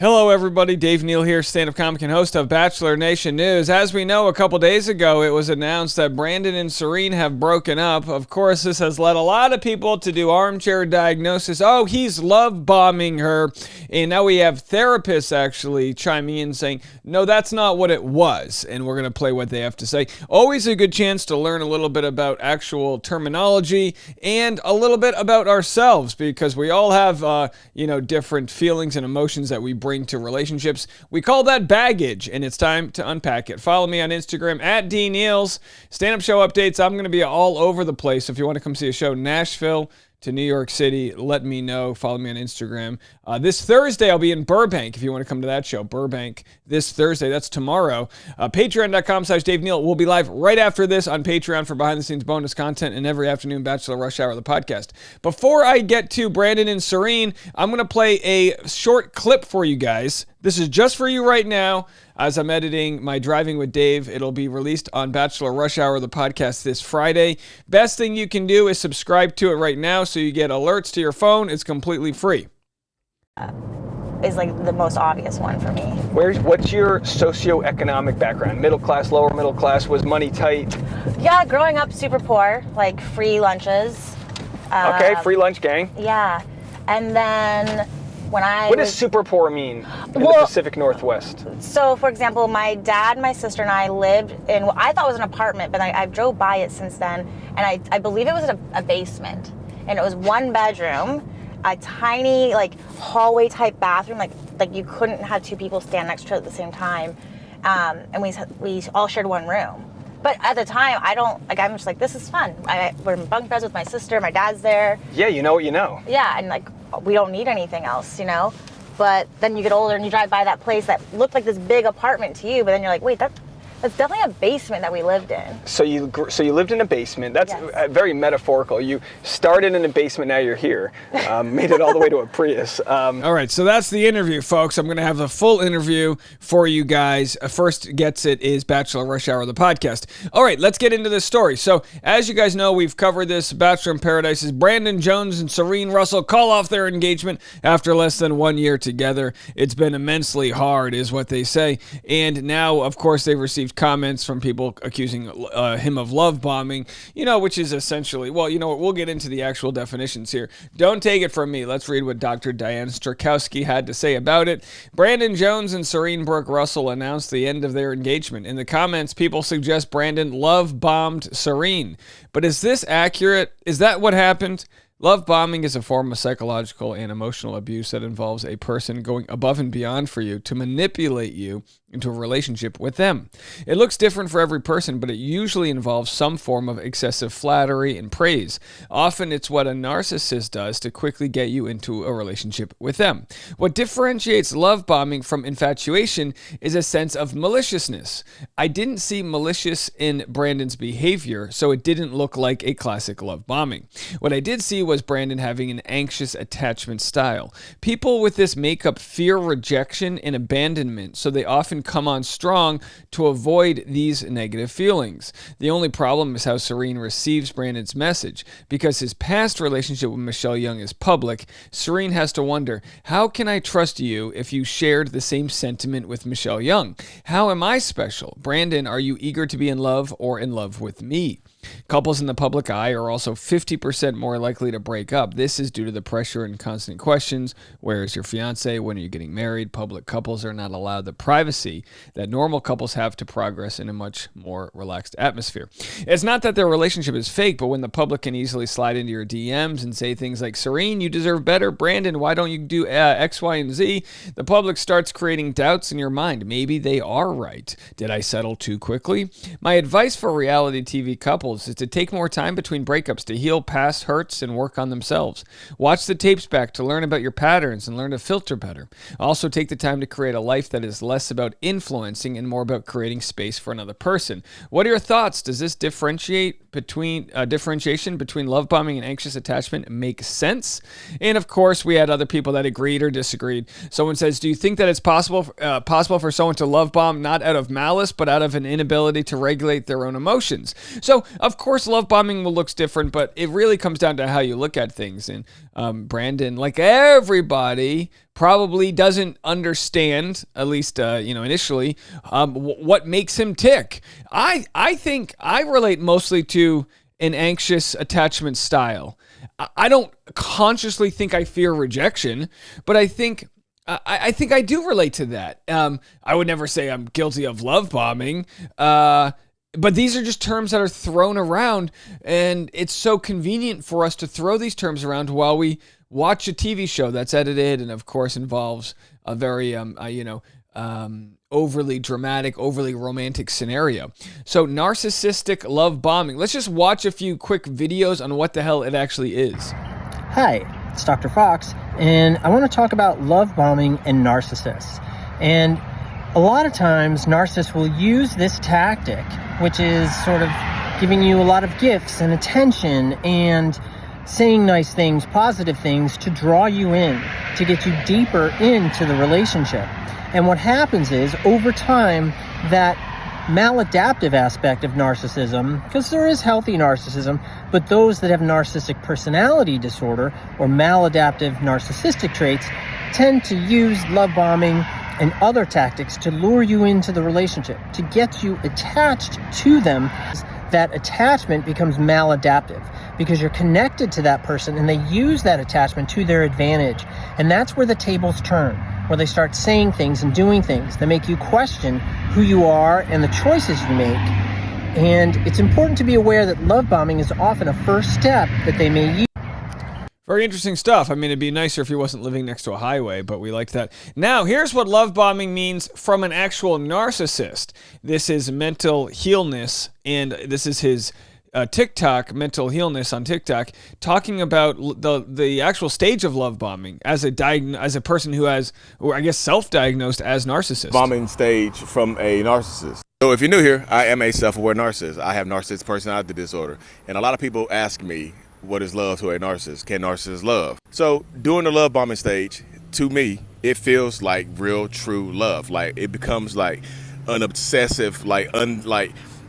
Hello, everybody. Dave Neal here, stand-up comic and host of Bachelor Nation News. As we know, a couple days ago, it was announced that Brandon and Serene have broken up. Of course, this has led a lot of people to do armchair diagnosis. Oh, he's love bombing her. And now we have therapists actually chiming in saying, no, that's not what it was. And we're going to play what they have to say. Always a good chance to learn a little bit about actual terminology and a little bit about ourselves, because we all have, different feelings and emotions that we bring to relationships. We call that baggage, and it's time to unpack it. Follow me on Instagram at DNeals. Stand-up show updates. I'm going to be all over the place. If you want to come see a show, Nashville to New York City, let me know. Follow me on Instagram. This Thursday, I'll be in Burbank. If you want to come to that show, Burbank this Thursday. That's tomorrow. Patreon.com/Dave Neal. We'll be live right after this on Patreon for behind-the-scenes bonus content and every afternoon Bachelor Rush Hour, the podcast. Before I get to Brandon and Serene, I'm going to play a short clip for you guys. This is just for you right now. As I'm editing my Driving with Dave, it'll be released on Bachelor Rush Hour, the podcast, this Friday. Best thing you can do is subscribe to it right now so you get alerts to your phone. It's completely free. Is like the most obvious one for me. What's your socioeconomic background? Middle class, lower middle class? Was money tight? Yeah, growing up super poor, like free lunches. Okay, free lunch gang. Yeah, and then what does super poor mean in the Pacific Northwest? So, for example, my dad, my sister, and I lived in what I thought was an apartment, but I drove by it since then, and I believe it was a basement, and it was one bedroom, a tiny like hallway type bathroom, like you couldn't have two people stand next to each other at the same time, and we all shared one room. But at the time, I'm just like, this is fun. We're bunk beds with my sister, my dad's there. Yeah, you know what you know. Yeah, and we don't need anything else, But then you get older and you drive by that place that looked like this big apartment to you, but then you're like, wait, that's definitely a basement that we lived in. So you lived in a basement. That's yes. Very metaphorical. You started in a basement, now you're here. Made it all the way to a Prius. All right, so that's the interview, folks. I'm going to have a full interview for you guys. First gets it is Bachelor Rush Hour, the podcast. All right, let's get into this story. So as you guys know, we've covered this. Bachelor in Paradise's Brandon Jones and Serene Russell call off their engagement after less than 1 year together. It's been immensely hard, is what they say. And now, of course, they've received comments from people accusing him of love bombing, which is essentially, we'll get into the actual definitions here. Don't take it from me. Let's read what Dr. Diane Strakowski had to say about it. Brandon Jones and Serene Brooke Russell announced the end of their engagement. In the comments, people suggest Brandon love bombed Serene. But is this accurate? Is that what happened? Love bombing is a form of psychological and emotional abuse that involves a person going above and beyond for you to manipulate you into a relationship with them. It looks different for every person, but it usually involves some form of excessive flattery and praise. Often it's what a narcissist does to quickly get you into a relationship with them. What differentiates love bombing from infatuation is a sense of maliciousness. I didn't see malicious in Brandon's behavior, so it didn't look like a classic love bombing. What I did see was Brandon having an anxious attachment style. People with this makeup fear rejection and abandonment, so they often come on strong to avoid these negative feelings. The only problem is how Serene receives Brandon's message. Because his past relationship with Michelle Young is public, Serene has to wonder, how can I trust you if you shared the same sentiment with Michelle Young? How am I special? Brandon, are you eager to be in love or in love with me? Couples in the public eye are also 50% more likely to break up. This is due to the pressure and constant questions. Where is your fiance? When are you getting married? Public couples are not allowed the privacy that normal couples have to progress in a much more relaxed atmosphere. It's not that their relationship is fake, but when the public can easily slide into your DMs and say things like, Serene, you deserve better. Brandon, why don't you do X, Y, and Z? The public starts creating doubts in your mind. Maybe they are right. Did I settle too quickly? My advice for reality TV couples is to take more time between breakups to heal past hurts and work on themselves. Watch the tapes back to learn about your patterns and learn to filter better. Also take the time to create a life that is less about influencing and more about creating space for another person. What are your thoughts? Does this differentiation between love bombing and anxious attachment make sense? And of course, we had other people that agreed or disagreed. Someone says, do you think that it's possible for someone to love bomb not out of malice, but out of an inability to regulate their own emotions? So of course, love bombing will look different, but it really comes down to how you look at things. And Brandon, like everybody, probably doesn't understand, at least initially, what makes him tick. I think I relate mostly to an anxious attachment style. I don't consciously think I fear rejection, but I think I do relate to that. I would never say I'm guilty of love bombing, but these are just terms that are thrown around, and it's so convenient for us to throw these terms around while we watch a TV show that's edited and, of course, involves a very, overly dramatic, overly romantic scenario. So narcissistic love bombing. Let's just watch a few quick videos on what the hell it actually is. Hi, it's Dr. Fox, and I want to talk about love bombing and narcissists. And a lot of times, narcissists will use this tactic, which is sort of giving you a lot of gifts and attention and saying nice things, positive things, to draw you in, to get you deeper into the relationship. And what happens is, over time, that maladaptive aspect of narcissism, because there is healthy narcissism, but those that have narcissistic personality disorder or maladaptive narcissistic traits tend to use love bombing and other tactics to lure you into the relationship, to get you attached to them. That attachment becomes maladaptive because you're connected to that person and they use that attachment to their advantage. And that's where the tables turn, where they start saying things and doing things that make you question who you are and the choices you make. And it's important to be aware that love bombing is often a first step that they may use. Very interesting stuff. I mean, it'd be nicer if he wasn't living next to a highway, but we like that. Now, here's what love bombing means from an actual narcissist. This is mental healness, and this is his TikTok, mental healness on TikTok, talking about the actual stage of love bombing as a person who has, or I guess, self-diagnosed as narcissist. Bombing stage from a narcissist. So if you're new here, I am a self-aware narcissist. I have narcissistic personality disorder, and a lot of people ask me, what is love to a narcissist? Can narcissists love? So during the love bombing stage, to me, it feels like real, true love. Like it becomes like an obsessive, like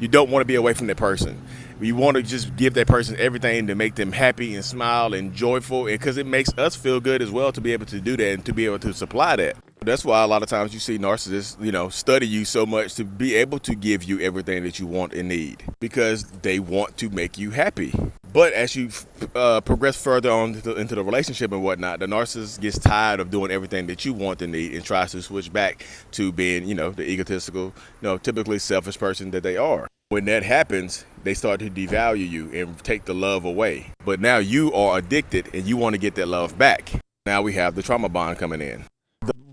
you don't want to be away from that person. You want to just give that person everything to make them happy and smile and joyful, and because it makes us feel good as well to be able to do that and to be able to supply that. That's why a lot of times you see narcissists, study you so much to be able to give you everything that you want and need, because they want to make you happy. But as you progress further on into the relationship and whatnot, the narcissist gets tired of doing everything that you want and need and tries to switch back to being, the egotistical, typically selfish person that they are. When that happens, they start to devalue you and take the love away. But now you are addicted and you want to get that love back. Now we have the trauma bond coming in.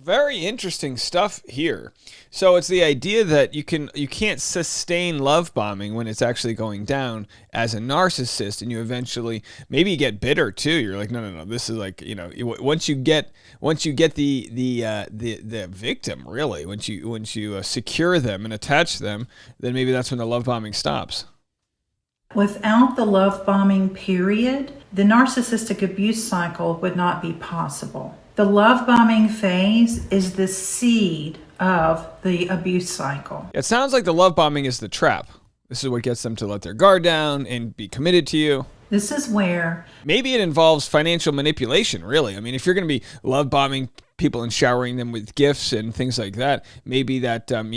Very interesting stuff here. So it's the idea that you can't sustain love bombing when it's actually going down as a narcissist, and you eventually maybe get bitter too. You're like, no, this is like, once you get the victim, really, once you secure them and attach them, then maybe that's when the love bombing stops. Without the love bombing period, the narcissistic abuse cycle would not be possible. The love bombing phase is the seed of the abuse cycle. It sounds like the love bombing is the trap. This is what gets them to let their guard down and be committed to you. This is where... Maybe it involves financial manipulation, really. I mean, if you're going to be love bombing people and showering them with gifts and things like that, maybe that, and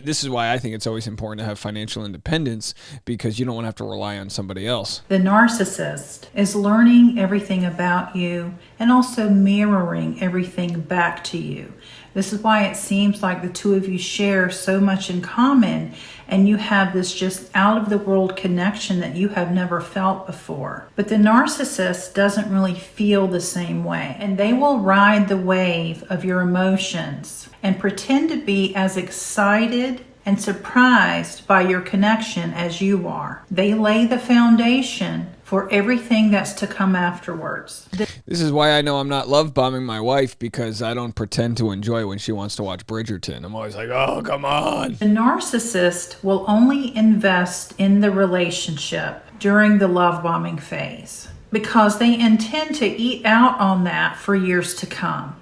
this is why I think it's always important to have financial independence, because you don't want to have to rely on somebody else. The narcissist is learning everything about you and also mirroring everything back to you. This is why it seems like the two of you share so much in common, and you have this just out-of-the-world connection that you have never felt before. But the narcissist doesn't really feel the same way, and they will ride the wave of your emotions and pretend to be as excited and surprised by your connection as you are. They lay the foundation for everything that's to come afterwards. This is why I know I'm not love bombing my wife, because I don't pretend to enjoy when she wants to watch Bridgerton. I'm always like, oh, come on. The narcissist will only invest in the relationship during the love bombing phase because they intend to eat out on that for years to come.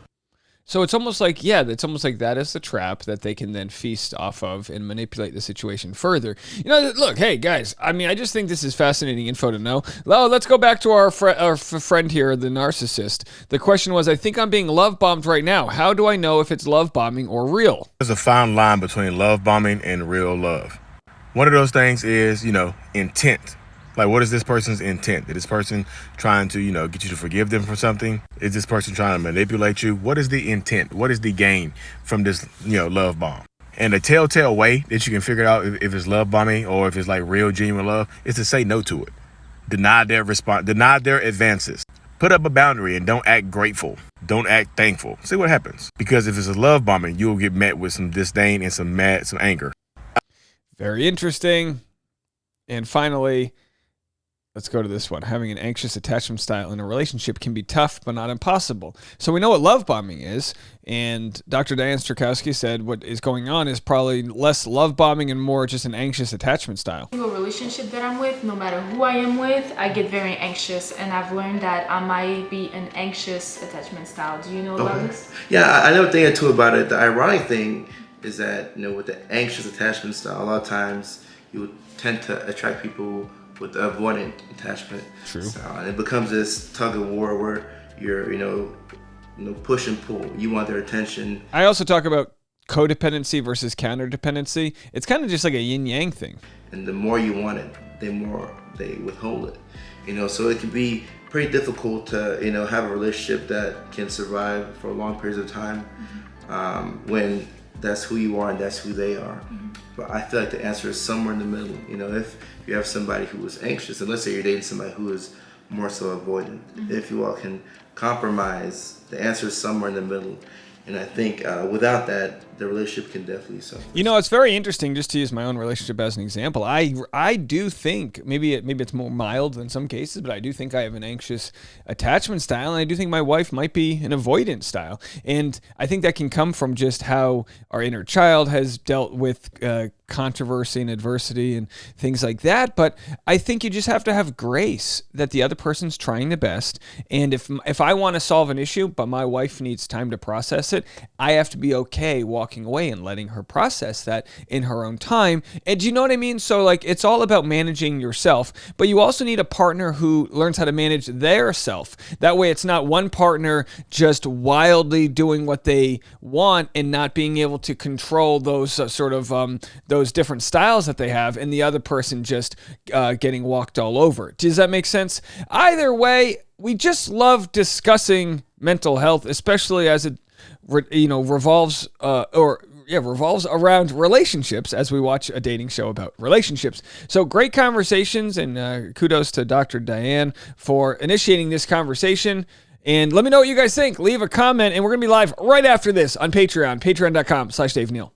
So it's almost like, that is the trap that they can then feast off of and manipulate the situation further. Look, hey guys, I just think this is fascinating info to know. Well, let's go back to our friend here, the narcissist. The question was, I think I'm being love bombed right now. How do I know if it's love bombing or real? There's a fine line between love bombing and real love. One of those things is, intent. Like, what is this person's intent? Is this person trying to, get you to forgive them for something? Is this person trying to manipulate you? What is the intent? What is the gain from this, love bomb? And the telltale way that you can figure out if it's love bombing or if it's like real, genuine love is to say no to it. Deny their response, deny their advances. Put up a boundary and don't act grateful. Don't act thankful. See what happens. Because if it's a love bombing, you'll get met with some disdain and some anger. Very interesting. And finally, let's go to this one. Having an anxious attachment style in a relationship can be tough, but not impossible. So we know what love bombing is. And Dr. Diane Strakowski said what is going on is probably less love bombing and more just an anxious attachment style. A relationship that I'm with, no matter who I am with, I get very anxious. And I've learned that I might be an anxious attachment style. Do you know about this? Yeah, I never think too about it. The ironic thing is that, with the anxious attachment style, a lot of times you would tend to attract people with the avoidant attachment. True. style. And it becomes this tug of war where you're, push and pull. You want their attention. I also talk about codependency versus counterdependency. It's kind of just like a yin-yang thing. And the more you want it, the more they withhold it. So it can be pretty difficult to, have a relationship that can survive for long periods of time when that's who you are and that's who they are. But I feel like the answer is somewhere in the middle. If you have somebody who is anxious, and let's say you're dating somebody who is more so avoidant, if you all can compromise, the answer is somewhere in the middle. And I think without that, the relationship can definitely suffer. It's very interesting, just to use my own relationship as an example. I do think, maybe it's more mild in some cases, but I do think I have an anxious attachment style, and I do think my wife might be an avoidant style. And I think that can come from just how our inner child has dealt with controversy and adversity and things like that. But I think you just have to have grace that the other person's trying the best. And if I want to solve an issue, but my wife needs time to process it, I have to be okay walking away and letting her process that in her own time. And do you know what I mean? So it's all about managing yourself, but you also need a partner who learns how to manage their self. That way it's not one partner just wildly doing what they want and not being able to control those those different styles that they have, and the other person just getting walked all over. Does that make sense? Either way, we just love discussing mental health, especially as it revolves around relationships, as we watch a dating show about relationships. So great conversations, and kudos to Dr. Diane for initiating this conversation. And let me know what you guys think. Leave a comment, and we're going to be live right after this on Patreon, patreon.com/Dave Neal.